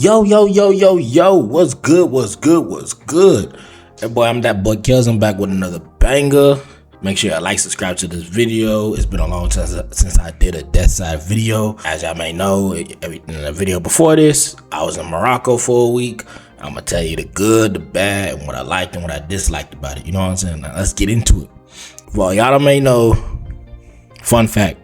Yo, what's good? Hey boy, I'm that boy Kells. I'm back with another banger. Make sure you like, subscribe to this video. It's been a long time since I did a death side video. As y'all may know, in the video before this, I was in Morocco for a week. I'm gonna tell you the good, the bad, and what I liked and what I disliked about it. You know what I'm saying? Now, let's get into it. Well, y'all may know, fun fact,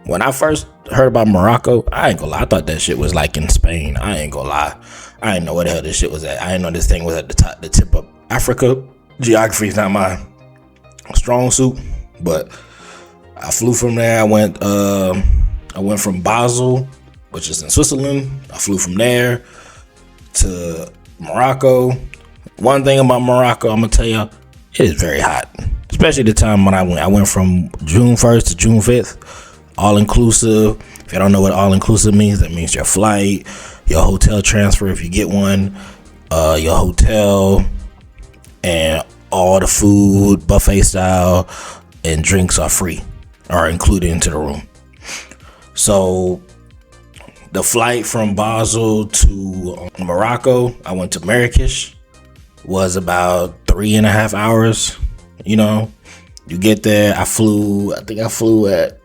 when I first heard about Morocco, I ain't gonna lie, I thought that shit was like in Spain. I ain't gonna lie. I didn't know where the hell this shit was at. I didn't know this thing was at the tip of Africa. Geography is not my strong suit, but I flew from there. I went from Basel, which is in Switzerland. I flew from there to Morocco. One thing about Morocco, I'm gonna tell you, it is very hot. Especially the time when I went from June 1st to June 5th. All inclusive. If you don't know what all inclusive means, that means your flight, your hotel transfer if you get one, your hotel, and all the food, buffet style, and drinks are free, are included into the room. So the flight from Basel to Morocco, I went to Marrakech, was about 3.5 hours. You know, you get there. I think I flew at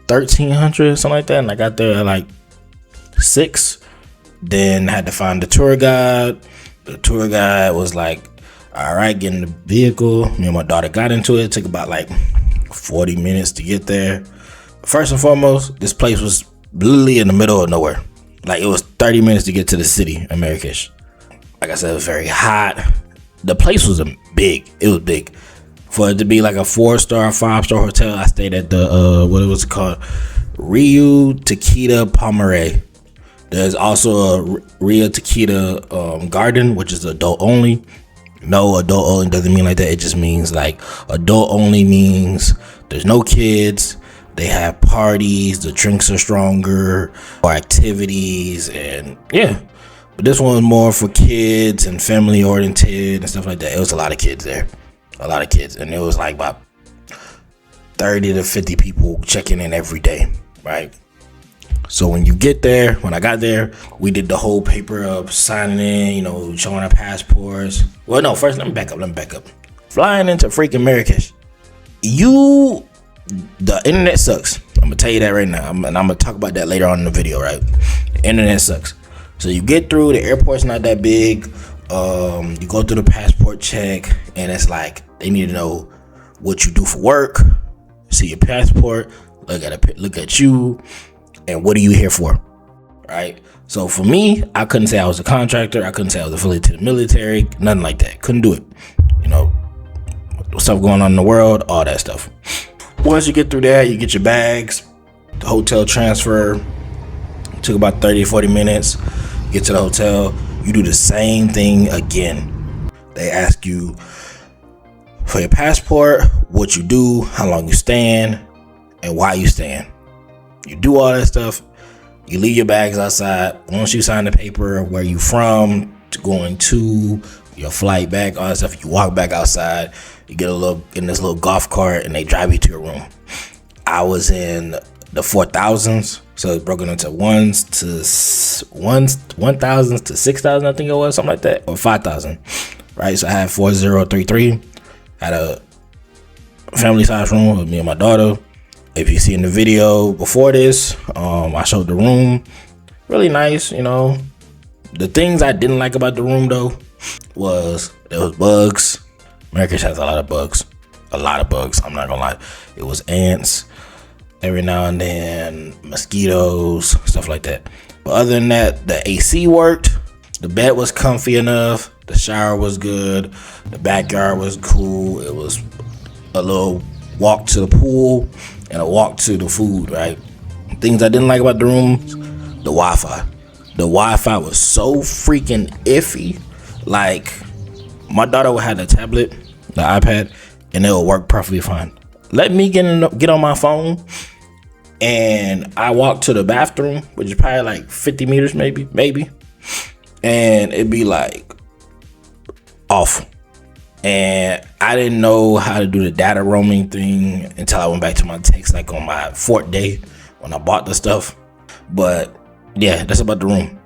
1,300, something like that, and I got there at like 6. Then I had to find the tour guide. The tour guide was like, all right, get in the vehicle. Me and my daughter got into it. It took about like 40 minutes to get there. First and foremost, this place was literally in the middle of nowhere. Like, it was 30 minutes to get to the city of Marrakech. Like I said, it was very hot. The place was big. It was big. For it to be like a 4-star, 5-star hotel, I stayed at the what it was called, Rio Tequila Palmeraie. There's also a Rio Tequila garden, which is adult only. No, adult only doesn't mean like that. It just means like adult only means there's no kids. They have parties. The drinks are stronger, or activities, and yeah. But this one was more for kids and family oriented and stuff like that. It was a lot of kids there. A lot of kids, and it was like about 30 to 50 people checking in every day, right? So when I got there, we did the whole paper of signing in, you know, showing our passports. Well, no, first let me back up. Flying into freaking Marrakech, the internet sucks. I'm gonna tell you that right now, and I'm gonna talk about that later on in the video, right? The internet sucks. So you get through, the airport's not that big. You go through the passport check, and it's like they need to know what you do for work, see your passport, look at you, and what are you here for, right? So for me, I couldn't say I was a contractor. I couldn't say I was affiliated to the military, nothing like that. Couldn't do it. You know, stuff going on in the world, all that stuff. Once you get through that, you get your bags, the hotel transfer. Took about 30 to 40 minutes. Get to the hotel. You do the same thing again. They ask you for your passport, what you do, how long you stand, and why you stand. You do all that stuff. You leave your bags outside. Once you sign the paper, where you from, to going to your flight back, all that stuff, you walk back outside. You get in this little golf cart, and they drive you to your room. I was in the 4,000s, so it's broken into 1,000s to 6,000, I think it was, something like that, or 5,000, right? So I had 4033, had a family size room with me and my daughter. If you see in the video before this, I showed the room, really nice, you know. The things I didn't like about the room though was there was bugs. Marrakech has a lot of bugs, I'm not gonna lie. It was ants. Every now and then, mosquitoes, stuff like that. But other than that, the AC worked. The bed was comfy enough. The shower was good. The backyard was cool. It was a little walk to the pool and a walk to the food, right? Things I didn't like about the rooms, the Wi-Fi. The Wi-Fi was so freaking iffy. Like, my daughter had a tablet, the iPad, and it would work perfectly fine. Let me get on my phone, and I walk to the bathroom, which is probably like 50 meters, maybe, and it'd be like off. And I didn't know how to do the data roaming thing until I went back to my text, like on my 4th day when I bought the stuff. But yeah, that's about the room.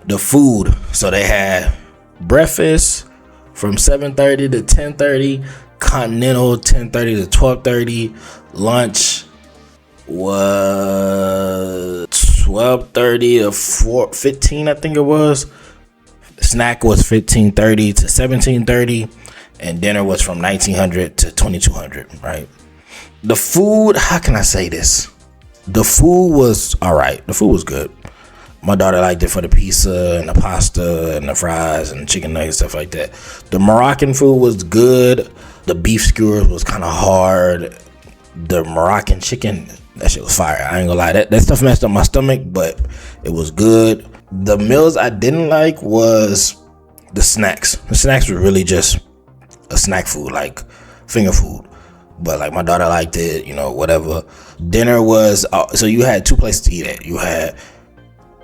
The food, so they had breakfast from 7:30 to 10:30, continental 10:30 to 12:30, lunch was 12:30 to 4:15, I think it was. Snack was 15:30 to 17:30, and dinner was from 1900 to 2200. Right. The food, how can I say this? The food was all right. The food was good. My daughter liked it for the pizza and the pasta and the fries and chicken nuggets, stuff like that. The Moroccan food was good. The beef skewers was kind of hard. The Moroccan chicken, that shit was fire. I ain't gonna lie. That stuff messed up my stomach, but it was good. The meals I didn't like was the snacks. The snacks were really just a snack food, like finger food. But like my daughter liked it, whatever. Dinner was, so you had two places to eat at. You had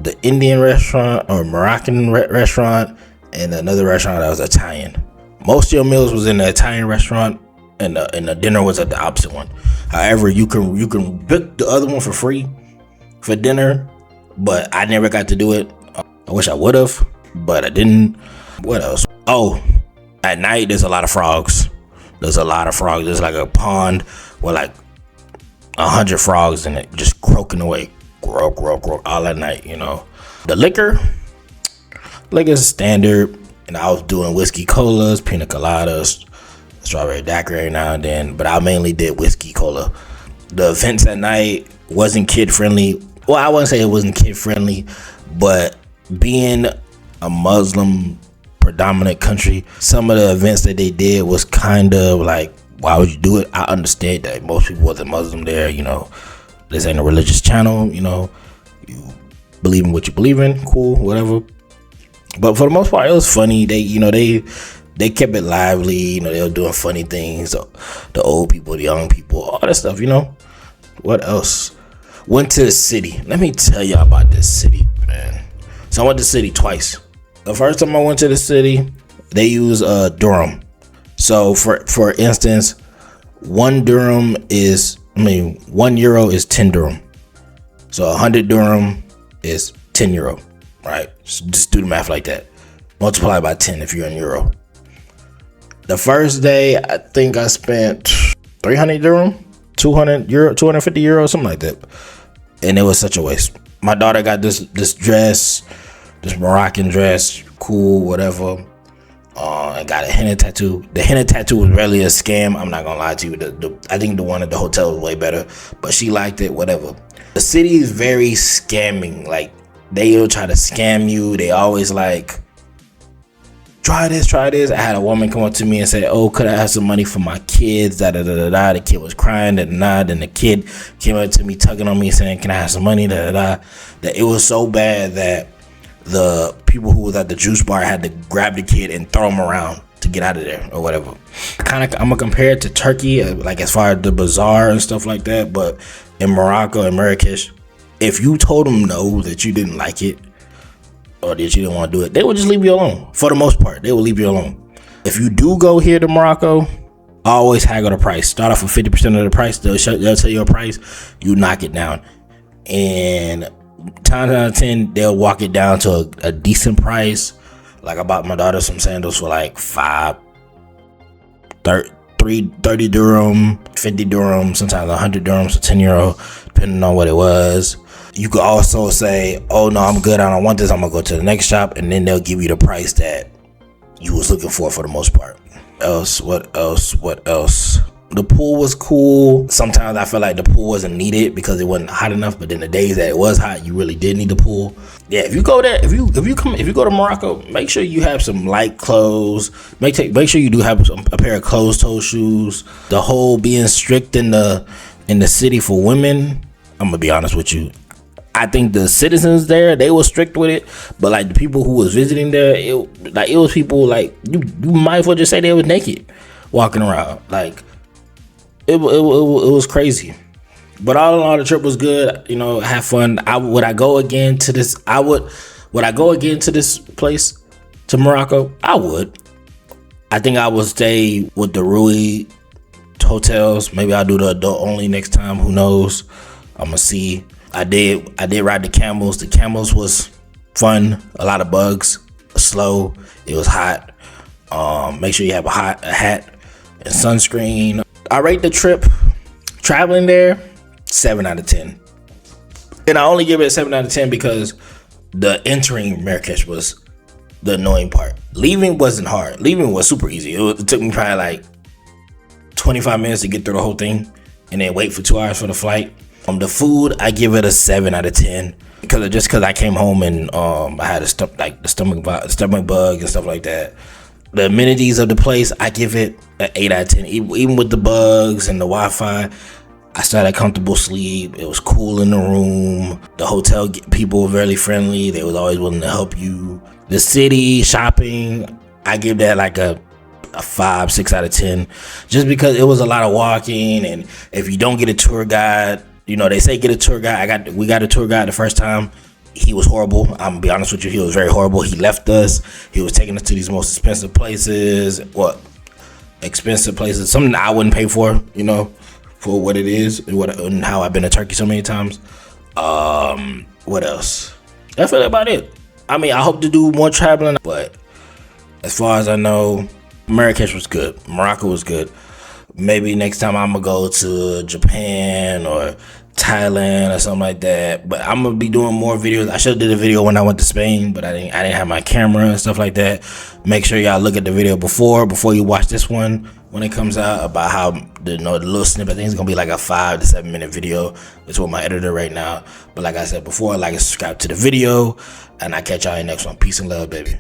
the Indian restaurant or Moroccan restaurant, and another restaurant that was Italian. Most of your meals was in the Italian restaurant, and the dinner was at the opposite one. However, you can book the other one for free for dinner, but I never got to do it. I wish I would have, but I didn't. What else? Oh, at night there's a lot of frogs. There's like a pond with like 100 frogs in it, just croaking away. Grow all at night, The liquor's standard, and I was doing whiskey colas, pina coladas, strawberry daiquiri every now and then, but I mainly did whiskey cola. The events at night wasn't kid friendly. Well, I wouldn't say it wasn't kid friendly, but being a Muslim predominant country, some of the events that they did was kind of like, why would you do it? I understand that most people wasn't Muslim there, This ain't a religious channel, you believe in what you believe in, cool, whatever. But for the most part, it was funny. They kept it lively, they were doing funny things. The old people, the young people, all that stuff, What else? Went to the city. Let me tell y'all about this city, man. So I went to the city twice. The first time I went to the city, they use dirham. So for instance, 1 euro is 10 dirham. So 100 dirham is 10 euro, right? Just do the math like that. Multiply by 10 if you're in euro. The first day, I think I spent 300 dirham, 200 euro, 250 euro, something like that. And it was such a waste. My daughter got this dress, this Moroccan dress, cool, whatever. I got a henna tattoo. The henna tattoo was really a scam. I'm not gonna lie to you. I think the one at the hotel was way better, but she liked it, whatever. The city is very scamming. Like, they'll try to scam you. They always like, try this. I had a woman come up to me and say, oh, could I have some money for my kids? The kid was crying, Then the kid came up to me, tugging on me, saying, can I have some money? That it was so bad that the people who was at the juice bar had to grab the kid and throw him around to get out of there or whatever. I'm gonna compare it to Turkey, like as far as the bazaar and stuff like that. But in Morocco and Marrakech, if you told them no, that you didn't like it or that you didn't want to do it, they would just leave you alone. For the most part, they will leave you alone. If you do go here to Morocco, always haggle the price. Start off with 50% of the price. They'll tell you a price, you knock it down, and times out of 10, they'll walk it down to a decent price. Like, I bought my daughter some sandals for like 30 dirham, 50 dirham, sometimes 100 dirhams, so 10 euro, depending on what it was. You could also say, oh no, I'm good, I don't want this, I'm gonna go to the next shop, and then they'll give you the price that you was looking for the most part. What else? The pool was cool. Sometimes I feel like the pool wasn't needed because it wasn't hot enough, but then the days that it was hot, you really did need the pool. Yeah, if you go there, if you go to Morocco, make sure you have some light clothes. Make sure you do have a pair of closed-toe shoes. The whole being strict in the city for women, I'm gonna be honest with you, I think the citizens there, they were strict with it, but like the people who was visiting there, it was people like you might as well just say they was naked walking around. Like, it was crazy. But all in all, the trip was good. Have fun. Would I go again to this place, to Morocco? I would. I think I would stay with the Rui hotels. Maybe I'll do the adult only next time. Who knows? I'm gonna see. I did ride the camels. The camels was fun, a lot of bugs, slow. It was hot. Make sure you have a hat and sunscreen. I rate the trip traveling there 7 out of 10. And I only give it a 7 out of 10 because the entering Marrakech was the annoying part. Leaving wasn't hard. Leaving was super easy. It took me probably like 25 minutes to get through the whole thing and then wait for 2 hours for the flight. The food, I give it a 7 out of 10 because I came home and I had the stomach bug and stuff like that. The amenities of the place, I give it an 8 out of 10. Even with the bugs and the Wi-Fi, I still had a comfortable sleep. It was cool in the room. The hotel people were very friendly. They was always willing to help you. The city, shopping, I give that like a 5, 6 out of 10. Just because it was a lot of walking, and if you don't get a tour guide, you know, they say get a tour guide. We got a tour guide the first time. He was horrible. I'm gonna be honest with you. He was very horrible. He left us. He was taking us to these most expensive places. Something I wouldn't pay for, you know, for what it is and how I've been to Turkey so many times. What else? That's really about it. I mean, I hope to do more traveling, but as far as I know, Marrakech was good. Morocco was good. Maybe next time I'm gonna go to Japan or Thailand or something like that. But I'm gonna be doing more videos. I should have did a video when I went to Spain, but I didn't have my camera and stuff like that. Make sure y'all look at the video before you watch this one when it comes out, about how the little snippet. I think it's gonna be like a 5 to 7 minute video. It's with my editor right now. But like I said before, like and subscribe to the video, and I catch y'all in the next one. Peace and love, baby.